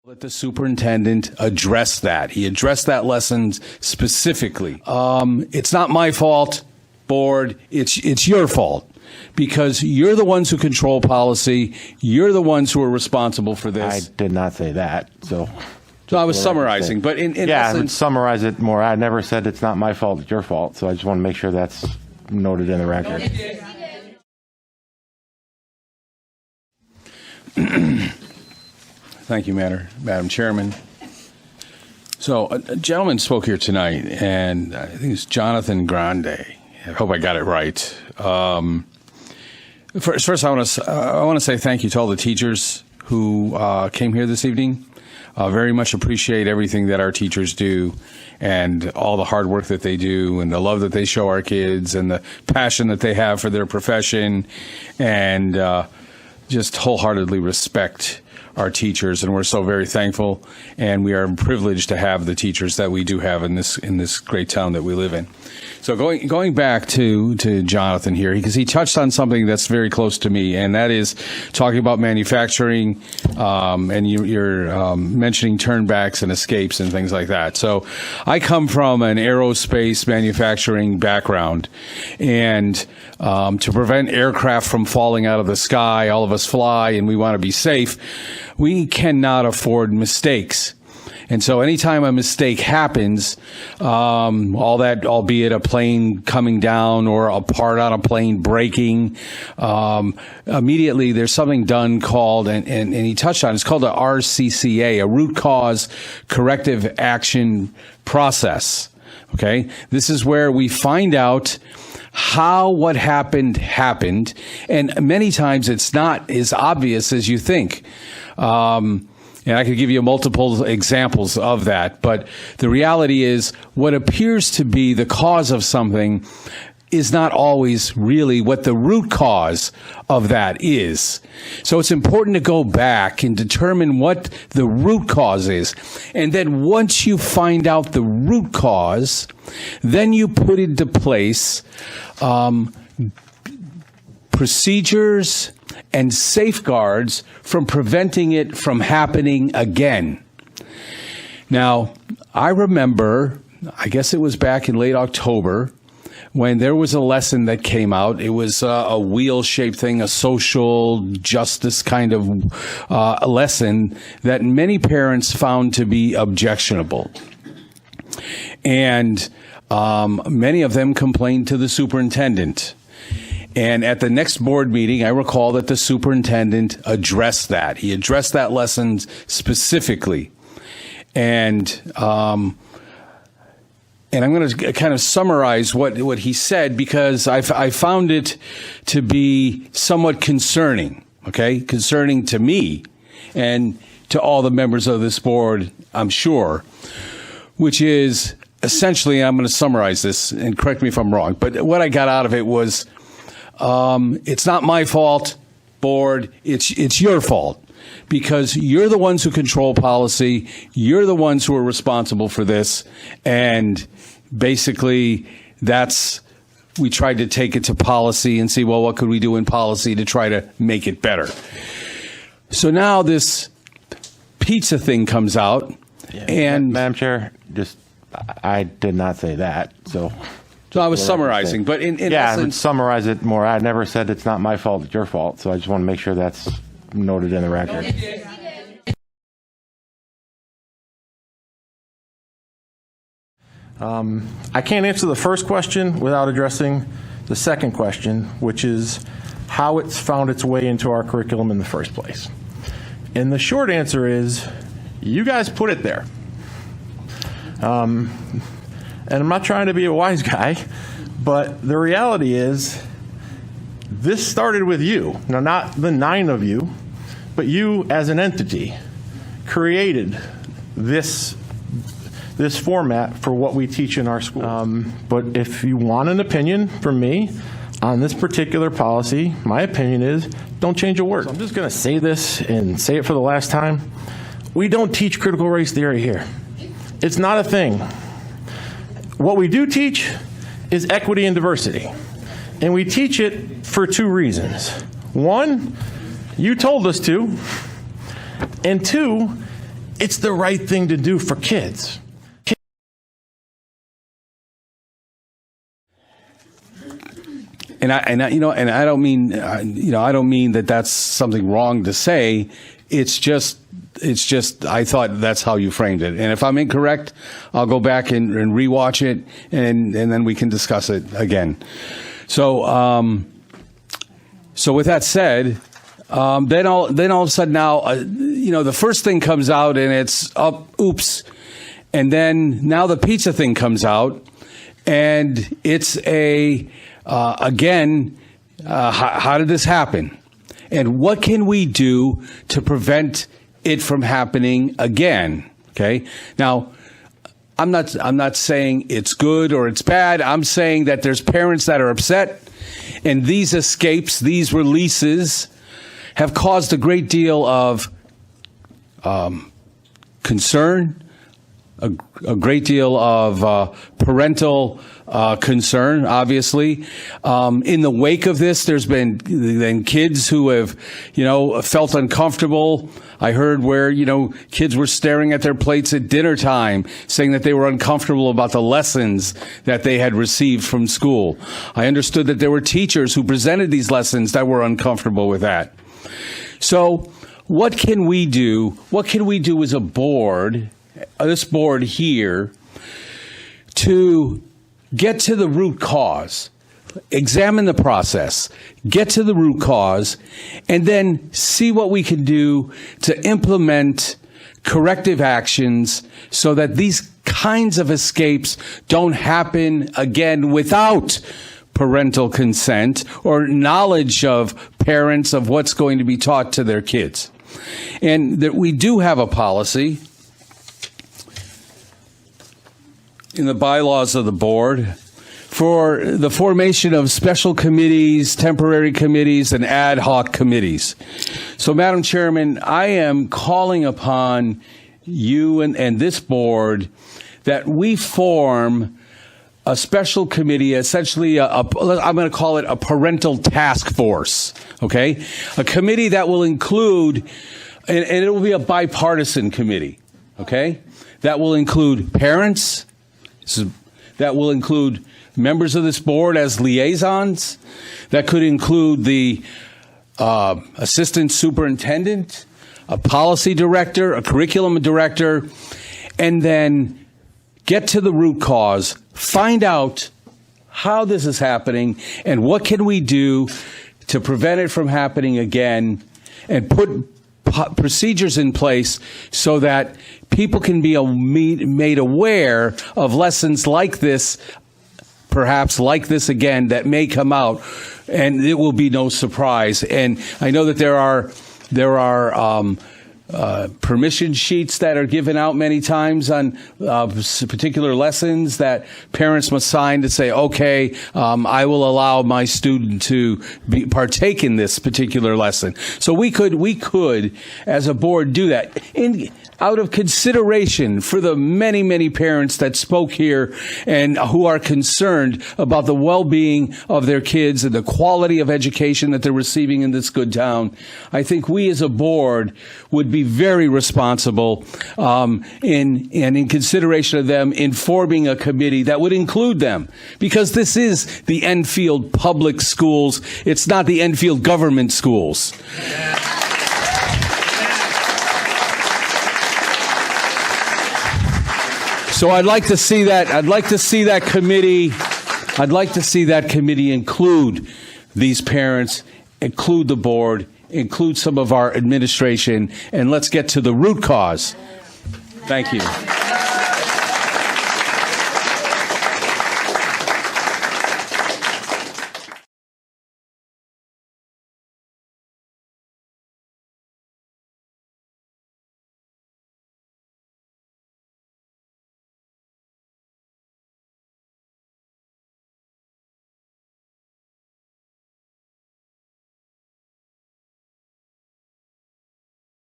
Let the superintendent address that. He addressed that lesson specifically. It's not my fault, board. It's your fault because you're the ones who control policy. You're the ones who are responsible for this. I did not say that. So I was summarizing, but in yeah, essence, summarize it more. I never said it's not my fault, it's your fault. So I just want to make sure that's noted in the record. Thank you, Madam Chairman. So a gentleman spoke here tonight, and I think it's Jonathan Grande. I hope I got it right. First, I want to say thank you to all the teachers who came here this evening. Very much appreciate everything that our teachers do and all the hard work that they do and the love that they show our kids and the passion that they have for their profession, and just wholeheartedly respect our teachers, and we're so very thankful, and we are privileged to have the teachers that we do have in this great town that we live in. So going back to Jonathan here, because he touched on something that's very close to me, and that is talking about manufacturing, and you're mentioning turnbacks and escapes and things like that. So I come from an aerospace manufacturing background, and to prevent aircraft from falling out of the sky, all of us fly and we want to be safe, we cannot afford mistakes. And so anytime a mistake happens, all that, albeit a plane coming down or a part on a plane breaking, immediately there's something done called, and he touched on it, it's called a RCCA, a root cause corrective action process. Okay? This is where we find out how what happened, and many times it's not as obvious as you think. And I could give you multiple examples of that, but the reality is what appears to be the cause of something is not always really what the root cause of that is. So it's important to go back and determine what the root cause is. And then once you find out the root cause, then you put into place procedures and safeguards from preventing it from happening again. Now, I remember, I guess it was back in late October, when there was a lesson that came out. It was a wheel-shaped thing, a social justice kind of lesson that many parents found to be objectionable. And many of them complained to the superintendent. And at the next board meeting, I recall that the superintendent addressed that. He addressed that lesson specifically. And I'm going to kind of summarize what he said, because I found it to be somewhat concerning, okay? Concerning to me and to all the members of this board, I'm sure, which is essentially, I'm going to summarize this, and correct me if I'm wrong, but what I got out of it was, it's not my fault, board, it's your fault. Because you're the ones who control policy, you're the ones who are responsible for this, and basically we tried to take it to policy and see, well, what could we do in policy to try to make it better? So now this pizza thing comes out, and Madam Chair, I did not say that, so I was summarizing, but in essence, summarize it more. I never said it's not my fault, it's your fault, so I just want to make sure that's noted in the record. I can't answer the first question without addressing the second question, which is how it's found its way into our curriculum in the first place. And the short answer is, you guys put it there. And I'm not trying to be a wise guy, but the reality is this started with you. Now, not the 9 of you, but you as an entity created this format for what we teach in our school. But if you want an opinion from me on this particular policy, my opinion is don't change a word. So I'm just going to say this and say it for the last time. We don't teach critical race theory here. It's not a thing. What we do teach is equity and diversity. And we teach it for 2 reasons. 1, you told us to. And 2, It's the right thing to do for kids. And I don't mean, I don't mean that that's something wrong to say. It's just, I thought that's how you framed it. And if I'm incorrect, I'll go back and rewatch it, and then we can discuss it again. So, so with that said, then all of a sudden now, the first thing comes out and it's oops, and then now the pizza thing comes out, and it's again, how did this happen? And what can we do to prevent it from happening again? Okay. Now, I'm not saying it's good or it's bad. I'm saying that there's parents that are upset, and these escapes, these releases, have caused a great deal of concern, a great deal of parental concern, obviously. In the wake of this, there's been then kids who have, felt uncomfortable. I heard where, kids were staring at their plates at dinner time, saying that they were uncomfortable about the lessons that they had received from school. I understood that there were teachers who presented these lessons that were uncomfortable with that. So what can we do? What can we do as a board, this board here, to get to the root cause, examine the process, get to the root cause, and then see what we can do to implement corrective actions so that these kinds of escapes don't happen again without parental consent or knowledge of parents of what's going to be taught to their kids. And that we do have a policy in the bylaws of the board for the formation of special committees, temporary committees, and ad hoc committees. So, Madam Chairman, I am calling upon you and this board that we form a special committee, essentially I'm going to call it a parental task force, okay? A committee that will include, and it will be a bipartisan committee, okay? That will include parents, that will include members of this board as liaisons, that could include the assistant superintendent, a policy director, a curriculum director, and then get to the root cause, find out how this is happening, and what can we do to prevent it from happening again, and put procedures in place so that people can be made aware of lessons like this, perhaps like this again, that may come out, and it will be no surprise. And I know that there are permission sheets that are given out many times on particular lessons that parents must sign to say, okay, I will allow my student to partake in this particular lesson. So we could, as a board, do that out of consideration for the many, many parents that spoke here and who are concerned about the well-being of their kids and the quality of education that they're receiving in this good town. I think we as a board would be very responsible in consideration of them in forming a committee that would include them, because this is the Enfield Public Schools. It's not the Enfield Government Schools. So I'd like to see that. I'd like to see that committee. I'd like to see that committee include these parents, include the board, include some of our administration, and let's get to the root cause. Thank you.